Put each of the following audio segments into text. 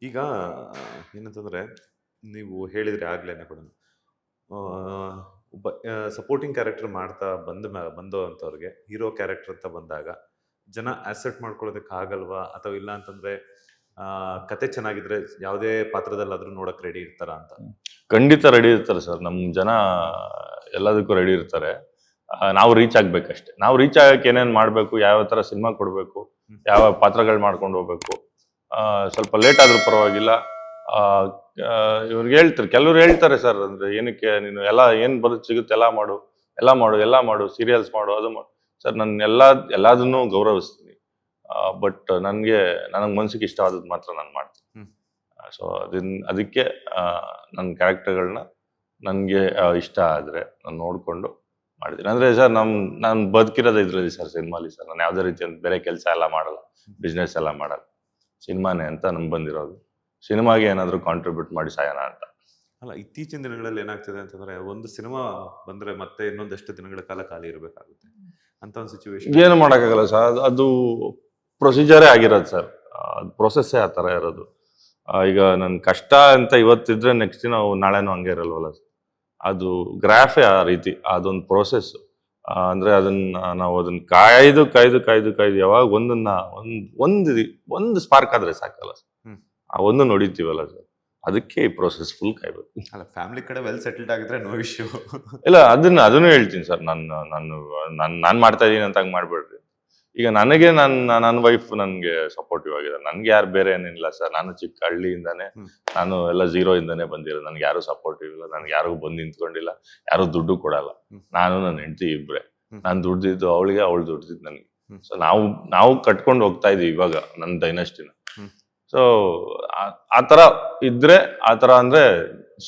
ಈಗ ಏನಂತಂದ್ರೆ, ನೀವು ಹೇಳಿದ್ರಿ ಆಗ್ಲೇನೆ ಕೂಡ ಒಬ್ಬ ಸಪೋರ್ಟಿಂಗ್ ಕ್ಯಾರೆಕ್ಟರ್ ಮಾಡ್ತಾ ಬಂದೋವಂಥವ್ರಿಗೆ ಹೀರೋ ಕ್ಯಾರೆಕ್ಟರ್ ಅಂತ ಬಂದಾಗ ಜನ ಆಕ್ಸೆಪ್ಟ್ ಮಾಡ್ಕೊಳ್ಳೋದಕ್ಕೆ ಆಗಲ್ವಾ? ಅಥವಾ ಇಲ್ಲ ಅಂತಂದ್ರೆ ಕತೆ ಚೆನ್ನಾಗಿದ್ರೆ ಯಾವುದೇ ಪಾತ್ರದಲ್ಲಾದ್ರೂ ನೋಡಕ್ ರೆಡಿ ಇರ್ತಾರ ಅಂತ? ಖಂಡಿತ ರೆಡಿ ಇರ್ತಾರೆ ಸರ್. ನಮ್ಮ ಜನ ಎಲ್ಲದಕ್ಕೂ ರೆಡಿ ಇರ್ತಾರೆ. ನಾವು ರೀಚ್ ಆಗ್ಬೇಕಷ್ಟೇ. ನಾವು ರೀಚ್ ಆಗಕ್ಕೆ ಏನೇನ್ ಮಾಡ್ಬೇಕು, ಯಾವ ತರ ಸಿನಿಮಾ ಕೊಡ್ಬೇಕು, ಯಾವ ಪಾತ್ರಗಳು ಮಾಡ್ಕೊಂಡು ಹೋಗ್ಬೇಕು, ಸ್ವಲ್ಪ ಲೇಟ್ ಆದ್ರೂ ಪರವಾಗಿಲ್ಲ. ಇವ್ರಿಗೆ ಹೇಳ್ತಾರೆ, ಕೆಲವ್ರು ಹೇಳ್ತಾರೆ ಸರ್, ಅಂದ್ರೆ ಏನಕ್ಕೆ ನೀನು ಎಲ್ಲ ಏನ್ ಬರುತ್ತೆ ಸಿಗುತ್ತೆ ಎಲ್ಲ ಮಾಡು ಸೀರಿಯಲ್ಸ್ ಮಾಡು, ಅದು ಮಾಡು. ಸರ್ ನಾನು ಎಲ್ಲದನ್ನೂ ಗೌರವಿಸ್ತೀನಿ. ಬಟ್ ನನಗೆ ಮನ್ಸಿಗೆ ಇಷ್ಟ ಆದದ್ದು ಮಾತ್ರ ನಾನು ಮಾಡ್ತೀನಿ. ಸೊ ಅದಕ್ಕೆ ನನ್ನ ಕ್ಯಾರೆಕ್ಟರ್ಗಳನ್ನ ನನಗೆ ಇಷ್ಟ ಆದ್ರೆ ನಾನು ನೋಡ್ಕೊಂಡು ಮಾಡಿದ್ದೀನಿ. ಅಂದ್ರೆ ಸರ್ ನಾನು ಬದುಕಿರೋದು ಇದ್ರಲ್ಲಿ ಸರ್, ಸಿನಿಮಾಲಿ ಸರ್. ನಾನು ಯಾವುದೇ ರೀತಿ ಬೇರೆ ಕೆಲಸ ಎಲ್ಲ ಮಾಡಲ್ಲ, ಬಿಸ್ನೆಸ್ ಎಲ್ಲ ಮಾಡಲ್ಲ. ಸಿನಿಮಾನೇ ಅಂತ ನಮ್ಗೆ ಬಂದಿರೋದು. ಸಿನಿಮಾಗೆ ಏನಾದರೂ ಕಾಂಟ್ರಿಬ್ಯೂಟ್ ಮಾಡಿ ಸಾಯೋಣ ಅಂತ. ಅಲ್ಲ, ಇತ್ತೀಚಿನ ದಿನಗಳಲ್ಲಿ ಏನಾಗ್ತದೆ ಅಂತಂದ್ರೆ, ಒಂದು ಸಿನಿಮಾ ಬಂದ್ರೆ ಮತ್ತೆ ಇನ್ನೊಂದಷ್ಟು ದಿನಗಳ ಕಾಲ ಖಾಲಿ ಇರಬೇಕಾಗುತ್ತೆ ಅಂತ ಒಂದು ಸಿಚುವೇಶನ್. ಏನು ಮಾಡೋಕ್ಕಾಗಲ್ಲ ಸರ್, ಅದು ಪ್ರೊಸೀಜರೇ ಆಗಿರೋದು ಸರ್. ಪ್ರೊಸೆಸ್ಸೇ ಆ ಥರ ಇರೋದು. ಈಗ ನನ್ನ ಕಷ್ಟ ಅಂತ ಇವತ್ತಿದ್ರೆ ನೆಕ್ಸ್ಟ್ ದಿನ ನಾಳೆನೂ ಹಂಗೆ ಇರಲ್ವಲ್ಲ ಸರ್. ಅದು ಗ್ರಾಫೇ ಆ ರೀತಿ, ಅದೊಂದು ಪ್ರೋಸೆಸ್. ಅಂದ್ರೆ ನಾವು ಅದನ್ನ ಕಾಯ್ದು ಯಾವಾಗ ಒಂದು ಸ್ಪಾರ್ಕ್ ಆದ್ರೆ ಸಾಕಲ್ಲ ಸರ್. ಆ ಒಂದು ನೋಡಿತೀವಲ್ಲ ಸರ್, ಅದಕ್ಕೆ ಈ ಪ್ರೋಸೆಸ್ ಫುಲ್ ಕಾಯ್ಬೇಕು. ಅಲ್ಲ, ಫ್ಯಾಮಿಲಿ ಕಡೆ ವೆಲ್ ಸೆಟಲ್ಡ್ ಆಗಿದ್ರೆ ನೋ ಇಶ್ಯೂ. ಇಲ್ಲ, ಅದನ್ನು ಹೇಳ್ತೀನಿ ಸರ್. ನಾನು ಮಾಡ್ತಾ ಇದೀನಿ ಅಂತ ಹಂಗೆ ಮಾಡ್ಬೇಡ್ರಿ. ಈಗ ನನಗೆ ನನ್ನ ವೈಫ್ ನನ್ಗೆ ಸಪೋರ್ಟಿವ್ ಆಗಿದೆ. ನನ್ಗೆ ಯಾರು ಬೇರೆ ಏನಿಲ್ಲ ಸರ್. ನಾನು ಚಿಕ್ಕ ಹಳ್ಳಿಯಿಂದಾನೆ, ನಾನು ಎಲ್ಲ ಝೀರೋ ಇಂದಾನೆ ಬಂದಿರೋದು. ನನ್ಗೆ ಯಾರು ಸಪೋರ್ಟಿವ್ ಇಲ್ಲ, ನನ್ಗೆ ಯಾರು ಬಂದು ನಿಂತ್ಕೊಂಡಿಲ್ಲ, ಯಾರು ದುಡ್ಡು ಕೊಡಲ್ಲ. ನಾನು ನನ್ನ ಹೆಂಡತಿ ಇಬ್ರೆ. ನಾನು ದುಡ್ದಿದ್ದು ಅವಳಿಗೆ, ಅವಳು ದುಡ್ದಿದ್ದು ನನಗೆ. ಸೊ ನಾವು ಕಟ್ಕೊಂಡು ಹೋಗ್ತಾ ಇದೀವಿ ಇವಾಗ ನನ್ನ ಡೈನಸ್ಟಿನ. ಸೊ ಆತರ ಇದ್ರೆ, ಆತರ ಅಂದ್ರೆ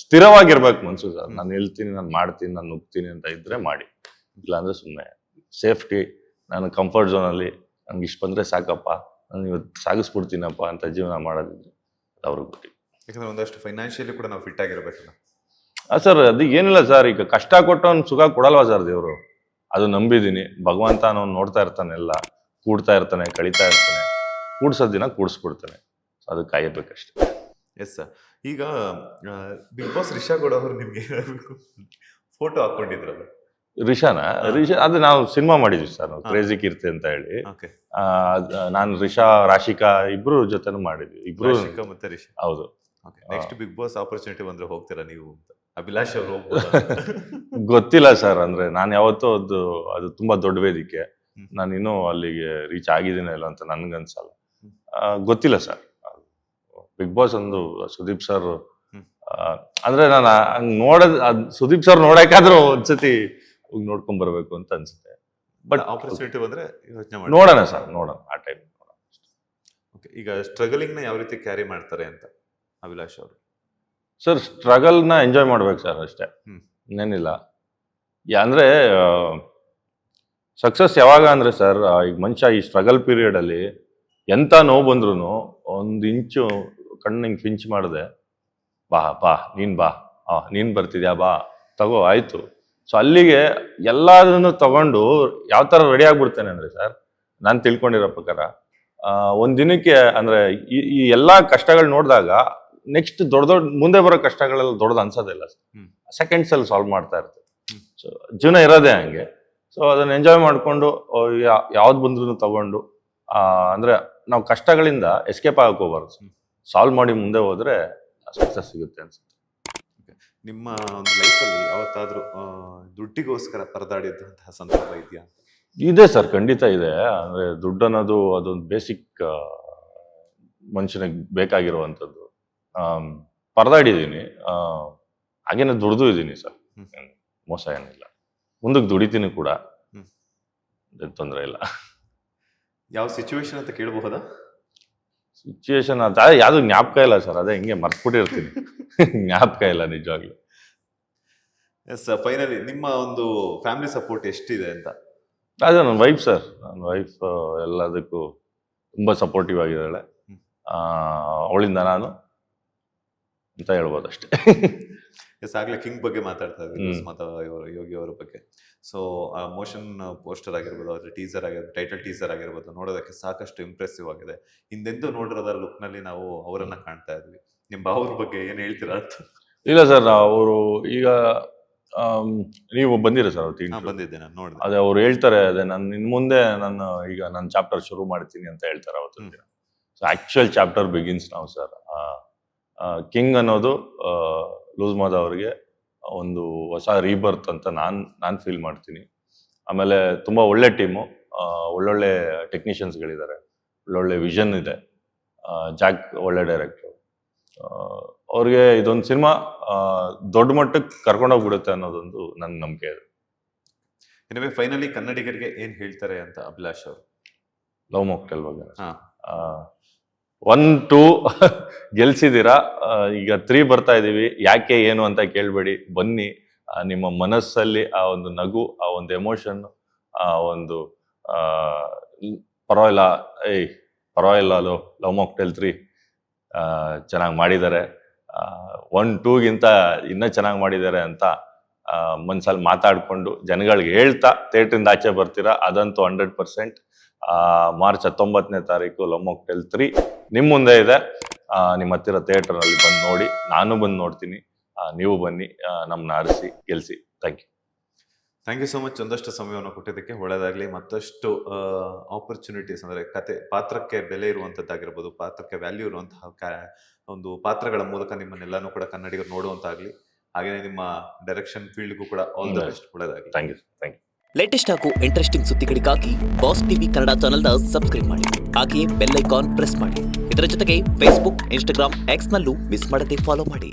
ಸ್ಥಿರವಾಗಿರ್ಬೇಕು ಮನ್ಸು ಸರ್. ನಾನು ಹೇಳ್ತೀನಿ, ನಾನು ಮಾಡ್ತೀನಿ, ನಾನು ನುಗ್ತೀನಿ ಅಂತ ಇದ್ರೆ ಮಾಡಿ. ಇಲ್ಲಾಂದ್ರೆ ಸುಮ್ಮನೆ ಸೇಫ್ಟಿ, ನಾನು ಕಂಫರ್ಟ್ ಝೋನಲ್ಲಿ ನನ್ಗೆ ಇಷ್ಟ ಬಂದ್ರೆ ಸಾಕಪ್ಪ, ನಾನು ಇವತ್ತು ಸಾಗಿಸ್ಬಿಡ್ತೀನಪ್ಪ ಅಂತ ಜೀವನ ಮಾಡೋದಿದ್ರೆ ಅವ್ರಿಗೆ ಬಿಟ್ಟು. ಯಾಕಂದ್ರೆ ಒಂದಷ್ಟು ಫೈನಾನ್ಷಿಯಲಿ ಕೂಡ ನಾವು ಫಿಟ್ ಆಗಿರ್ಬೇಕಲ್ಲ ಸರ್. ಅದು ಏನಿಲ್ಲ ಸರ್, ಈಗ ಕಷ್ಟ ಕೊಟ್ಟವನ್ ಸುಖ ಕೊಡಲ್ವಾ ಸರ್ ದೇವರು? ಅದು ನಂಬಿದೀನಿ. ಭಗವಂತ ನಾವು ನೋಡ್ತಾ ಇರ್ತಾನೆ, ಎಲ್ಲ ಕೂಡ್ತಾ ಇರ್ತಾನೆ, ಕಳೀತಾ ಇರ್ತಾನೆ. ಕೂಡ್ಸೋ ದಿನ ಕೂಡಿಸ್ಬಿಡ್ತಾನೆ. ಅದು ಕಾಯಬೇಕಷ್ಟೆ. Yes sir. ಈಗ ಬಿಗ್ ಬಾಸ್ ರಿಷಾ ಗೌಡ ಅವರು ನಿಮ್ಗೆ ಹೇಳಬೇಕು, ಫೋಟೋ ಹಾಕೊಂಡಿದ್ರಲ್ಲ ರಿಷಾ ಅದು ನಾವು ಸಿನಿಮಾ ಮಾಡಿದ್ವಿ ಸರ್, ನಾವು ಕ್ರೇಜಿ ಕೀರ್ತಿ ಅಂತ ಹೇಳಿ. ನಾನು ರಿಷಾ, ರಾಶಿಕಾ ಇಬ್ರು ಜೊತೆನೂ ಮಾಡಿದ್ವಿ. ಇಬ್ರು ಮತ್ತೆ ರಿಷಾ. ಹೌದು. ನೆಕ್ಸ್ಟ್ ಬಿಗ್ ಬಾಸ್ ಆಪರ್ಚುನಿಟಿ ಬಂದ್ರೆ ಹೋಗ್ತೀರಾ ನೀವು ಅಂತ? ಅಭಿಲಾಷ್ ಅವರು ಹೋಗ್ಬೋದು? ಗೊತ್ತಿಲ್ಲ ಸರ್. ಅಂದ್ರೆ ನಾನು ಯಾವತ್ತೂ ಅದು ತುಂಬಾ ದೊಡ್ಡ ವೇದಿಕೆ. ನಾನು ಇನ್ನೂ ಅಲ್ಲಿಗೆ ರೀಚ್ ಆಗಿದ್ದೀನ ಇಲ್ಲ ಅಂತ ನನ್ಗನ್ಸಲ್ಲ. ಗೊತ್ತಿಲ್ಲ ಸರ್. ಬಿಗ್ ಬಾಸ್ ಒಂದು ಸುದೀಪ್ ಸರ್, ಅಂದ್ರೆ ನಾನು ಸುದೀಪ್ ಸರ್ ನೋಡಕ್ಕಾದ್ರೂ ಒಂದ್ಸತಿ ನೋಡ್ಕೊಂಡ್ ಬರ್ಬೇಕು ಅಂತ ಅನ್ಸುತ್ತೆ. ಬಟ್ ಆಪರ್ಚುನಿಟಿ ಬಂದ್ರೆ ಯೋಚನೆ ನೋಡೋಣ ಸರ್, ನೋಡೋಣ ಆ ಟೈಮ್. ಈಗ ಸ್ಟ್ರಗಲಿಂಗ್ ನ ಯಾವ ರೀತಿ ಕ್ಯಾರಿ ಮಾಡ್ತಾರೆ ಅಂತ ಅಭಿಲಾಷ್ ಅವರು? ಸರ್, ಸ್ಟ್ರಗಲ್ ನ ಎಂಜಾಯ್ ಮಾಡ್ಬೇಕು ಸರ್, ಅಷ್ಟೇ. ಇನ್ನೇನಿಲ್ಲ. ಅಂದ್ರೆ ಸಕ್ಸಸ್ ಯಾವಾಗ ಅಂದ್ರೆ ಸರ್, ಈಗ ಮನುಷ್ಯ ಈ ಸ್ಟ್ರಗಲ್ ಪೀರಿಯಡ್ ಅಲ್ಲಿ ಎಂತ ನೋವು ಬಂದ್ರು ಒಂದು ಇಂಚು ಕಣ್ಣಿಂಗ್ ಫಿಂಚ್ ಮಾಡದೆ, ಬಾ ನೀನ್ ಬರ್ತಿದ್ಯಾ, ಬಾ ತಗೋ ಆಯ್ತು. ಸೊ ಅಲ್ಲಿಗೆ ಎಲ್ಲದನ್ನು ತಗೊಂಡು ಯಾವ ತರ ರೆಡಿ ಆಗ್ಬಿಡ್ತೇನೆ ಅಂದ್ರೆ ಸರ್, ನಾನು ತಿಳ್ಕೊಂಡಿರೋ ಪ್ರಕಾರ ಒಂದ್ ದಿನಕ್ಕೆ ಅಂದ್ರೆ ಈ ಎಲ್ಲಾ ಕಷ್ಟಗಳು ನೋಡಿದಾಗ ನೆಕ್ಸ್ಟ್ ದೊಡ್ಡ ಮುಂದೆ ಬರೋ ಕಷ್ಟಗಳೆಲ್ಲ ದೊಡ್ಡದು ಅನ್ಸೋದಿಲ್ಲ ಸರ್. ಸೆಕೆಂಡ್ಸ್ ಅಲ್ಲಿ ಸಾಲ್ವ್ ಮಾಡ್ತಾ ಇರ್ತದೆ. ಸೊ ಜೀವನ ಇರೋದೇ ಹಂಗೆ. ಸೊ ಅದನ್ನ ಎಂಜಾಯ್ ಮಾಡ್ಕೊಂಡು ಯಾವ್ದು ಬಂದ್ರು ತಗೊಂಡು, ಅಂದ್ರೆ ನಾವು ಕಷ್ಟಗಳಿಂದ ಎಸ್ಕೇಪ್ ಆಗಕ್ ಹೋಗ್ಬಾರ್ದು. ಸಾಲ್ವ್ ಮಾಡಿ ಮುಂದೆ ಹೋದ್ರೆ ಸಕ್ಸಸ್ ಸಿಗುತ್ತೆ ಅನ್ಸುತ್ತೆ. ನಿಮ್ಮ ಒಂದು ಲೈಫಲ್ಲಿ ಯಾವತ್ತಾದ್ರೂ ದುಡ್ಡಿಗೋಸ್ಕರ ಪರದಾಡಿದಂತಹ ಸಂದರ್ಭ ಇದೆಯಾ? ಇದೆ ಸರ್, ಖಂಡಿತ ಇದೆ. ಅಂದ್ರೆ ದುಡ್ಡು ಅನ್ನೋದು ಅದೊಂದು ಬೇಸಿಕ್ ಮನುಷ್ಯನಿಗೆ ಬೇಕಾಗಿರುವಂಥದ್ದು. ಪರದಾಡಿದ್ದೀನಿ, ಹಾಗೇನೆ ದುಡ್ದು ಇದ್ದೀನಿ ಸರ್. ಮೋಸ ಏನಿಲ್ಲ. ಮುಂದಕ್ಕೆ ದುಡಿತೀನಿ ಕೂಡ, ತೊಂದರೆ ಇಲ್ಲ. ಯಾವ ಸಿಚುವೇಶನ್ ಅಂತ ಕೇಳಬಹುದಾ? ಸಿಚುವೇಶನ್ ಅಂತ ಯಾವ್ದು ಜ್ಞಾಪಕ ಇಲ್ಲ ಸರ್. ಅದೇ ಹಿಂಗೆ ಮರ್ತ್ಬಿಟ್ಟಿರ್ತೀನಿ. ಜ್ಞಾಪಕ ಇಲ್ಲ ನಿಜವಾಗ್ಲು. ಎಸ್, ಫೈನಲಿ ನಿಮ್ಮ ಒಂದು ಫ್ಯಾಮಿಲಿ ಸಪೋರ್ಟ್ ಎಷ್ಟಿದೆ ಅಂತ? ಅದೇ ನನ್ನ ವೈಫ್ ಸರ್. ನನ್ನ ವೈಫ್ ಎಲ್ಲದಕ್ಕೂ ತುಂಬಾ ಸಪೋರ್ಟಿವ್ ಆಗಿದ್ದಾಳೆ. ಅವಳಿಂದ ನಾನು ಅಂತ ಹೇಳ್ಬೋದು ಅಷ್ಟೇ. ಎಸ್, ಆಗ್ಲೇ ಕಿಂಗ್ ಬಗ್ಗೆ ಮಾತಾಡ್ತಾ ಇದ್ವಿ, ಉಸ್ಮಾತ್ ಯೋಗಿ ಅವರ ಬಗ್ಗೆ. ಸೊ ಆ ಮೋಷನ್ ಪೋಸ್ಟರ್ ಆಗಿರ್ಬೋದು, ಅದ್ರ ಟೀಸರ್ ಆಗಿರ್ಬೋದು, ಟೈಟಲ್ ಟೀಸರ್ ಆಗಿರ್ಬೋದು, ನೋಡೋದಕ್ಕೆ ಸಾಕಷ್ಟು ಇಂಪ್ರೆಸಿವ್ ಆಗಿದೆ. ಹಿಂದೆಂದೂ ನೋಡಿರೋದ ಲುಕ್ ನಲ್ಲಿ ನಾವು ಅವರನ್ನ ಕಾಣ್ತಾ ಇದ್ವಿ. ನಿಮ್ ಬಾವ್ರ ಬಗ್ಗೆ ಏನ್ ಹೇಳ್ತೀರಾ ಅಂತ? ಇಲ್ಲ ಸರ್, ಅವರು ಈಗ ನೀವು ಬಂದಿರ ಸರ್ ಅವ್ರು ಬಂದಿದ್ದೆ, ನಾನು ನೋಡಿದೆ. ಅದೇ ಅವ್ರು ಹೇಳ್ತಾರೆ, ಅದೇ ನಾನು ಇನ್ ಮುಂದೆ ನಾನು ಈಗ ನನ್ನ ಚಾಪ್ಟರ್ ಶುರು ಮಾಡ್ತೀನಿ ಅಂತ ಹೇಳ್ತಾರೆ ಅವತ್ತು. ಸೊ ಆಕ್ಚುಯಲ್ ಚಾಪ್ಟರ್ ಬಿಗಿನ್ಸ್ ನಾವು ಸರ್. ಕಿಂಗ್ ಅನ್ನೋದು ಲೂಸ್ಮಾದ ಅವ್ರಿಗೆ ಒಂದು ಹೊಸ ರೀಬರ್ತ್ ಅಂತ ನಾನು ಫೀಲ್ ಮಾಡ್ತೀನಿ. ಆಮೇಲೆ ತುಂಬಾ ಒಳ್ಳೆ ಟೀಮು, ಒಳ್ಳೊಳ್ಳೆ ಟೆಕ್ನಿಷಿಯನ್ಸ್ಗಳಿದ್ದಾರೆ, ಒಳ್ಳೊಳ್ಳೆ ವಿಷನ್ ಇದೆ. ಜಾಕ್ ಒಳ್ಳೆ ಡೈರೆಕ್ಟರ್. ಅವ್ರಿಗೆ ಇದೊಂದು ಸಿನಿಮಾ ದೊಡ್ಡ ಮಟ್ಟಕ್ಕೆ ಕರ್ಕೊಂಡೋಗ್ಬಿಡುತ್ತೆ ಅನ್ನೋದೊಂದು ನನ್ನ ನಂಬಿಕೆ ಇದೆ. ಇನ್ನು ಫೈನಲಿ ಕನ್ನಡಿಗರಿಗೆ ಏನ್ ಹೇಳ್ತಾರೆ ಅಂತ ಅಭಿಲಾಷ್ ಅವರು? ಲವ್ ಮಾಕ್ಟೇಲ್ ಬಗ್ಗೆ 1, 2 ಗೆಲ್ಸಿದ್ದೀರಾ, ಈಗ 3 ಬರ್ತಾ ಇದೀವಿ. ಯಾಕೆ ಏನು ಅಂತ ಕೇಳ್ಬೇಡಿ, ಬನ್ನಿ. ನಿಮ್ಮ ಮನಸ್ಸಲ್ಲಿ ಆ ಒಂದು ನಗು, ಆ ಒಂದು ಎಮೋಷನ್, ಆ ಒಂದು ಪರವಾಗಿಲ್ಲ ಲವ್ ಮಾಕ್ಟೇಲ್ 3 ಚೆನ್ನಾಗಿ ಮಾಡಿದ್ದಾರೆ. 1, 2ಗಿಂತ ಇನ್ನೂ ಚೆನ್ನಾಗಿ ಮಾಡಿದ್ದಾರೆ ಅಂತ ಮನ್ಸಲ್ಲಿ ಮಾತಾಡ್ಕೊಂಡು ಜನಗಳಿಗೆ ಹೇಳ್ತಾ ಥಿಯೇಟ್ರಿಂದ ಆಚೆ ಬರ್ತೀರಾ, ಅದಂತೂ 100%. ಮಾರ್ಚ್ 19ನೇ ತಾರೀಕು ಲವ್ ಮಾಕ್ಟೇಲ್ 3 ನಿಮ್ಮ ಮುಂದೆ ಇದೆ. ನಿಮ್ಮ ಹತ್ತಿರ ಥಿಯೇಟರ್ನಲ್ಲಿ ಬಂದು ನೋಡಿ, ನಾನು ಬಂದು ನೋಡ್ತೀನಿ. ನೀವು ಬನ್ನಿ, ನಮ್ಮನ್ನ ಆರಿಸಿ ಗೆಲ್ಸಿ. Thank you so much. ಒಂದಷ್ಟು ಸಮಯವನ್ನು ಕೊಟ್ಟಿದ್ದಕ್ಕೆ ಒಳ್ಳೆಯದಾಗಲಿ. ಮತ್ತಷ್ಟು ಆಪರ್ಚುನಿಟೀಸ್, ಅಂದರೆ ಪಾತ್ರಕ್ಕೆ ಬೆಲೆ ಇರುವಂಥದ್ದಾಗಿರ್ಬೋದು, ಪಾತ್ರಕ್ಕೆ ವ್ಯಾಲ್ಯೂ ಇರುವಂತಹ ಒಂದು ಪಾತ್ರಗಳ ಮೂಲಕ ನಿಮ್ಮನ್ನೆಲ್ಲಾನು ಕೂಡ ಕನ್ನಡಿಗರು ನೋಡುವಂತಾಗಲಿ. ಹಾಗೆಯೇ ನಿಮ್ಮ ಡೈರೆಕ್ಷನ್ ಫೀಲ್ಡ್ಗೂ ಕೂಡ ಆಲ್ ದ ಬೆಸ್ಟ್. ಒಳ್ಳೆಯದಾಗಲಿ. Thank you. ಲೇಟೆಸ್ಟ್ ಹಾಗೂ ಇಂಟ್ರೆಸ್ಟಿಂಗ್ ಸುದ್ದಿಗಳಿಗಾಗಿ ಬಾಸ್ ಟಿವಿ ಕನ್ನಡ ಚಾನೆಲ್ನ ಸಬ್ಸ್ಕ್ರೈಬ್ ಮಾಡಿ. ಹಾಗೆಯೇ ಬೆಲ್ ಐಕಾನ್ ಪ್ರೆಸ್ ಮಾಡಿ. ಇದರ ಜೊತೆಗೆ ಫೇಸ್ಬುಕ್, ಇನ್ಸ್ಟಾಗ್ರಾಮ್, ಎಕ್ಸ್ ನಲ್ಲೂ ಮಿಸ್ ಮಾಡದೆ ಫಾಲೋ ಮಾಡಿ.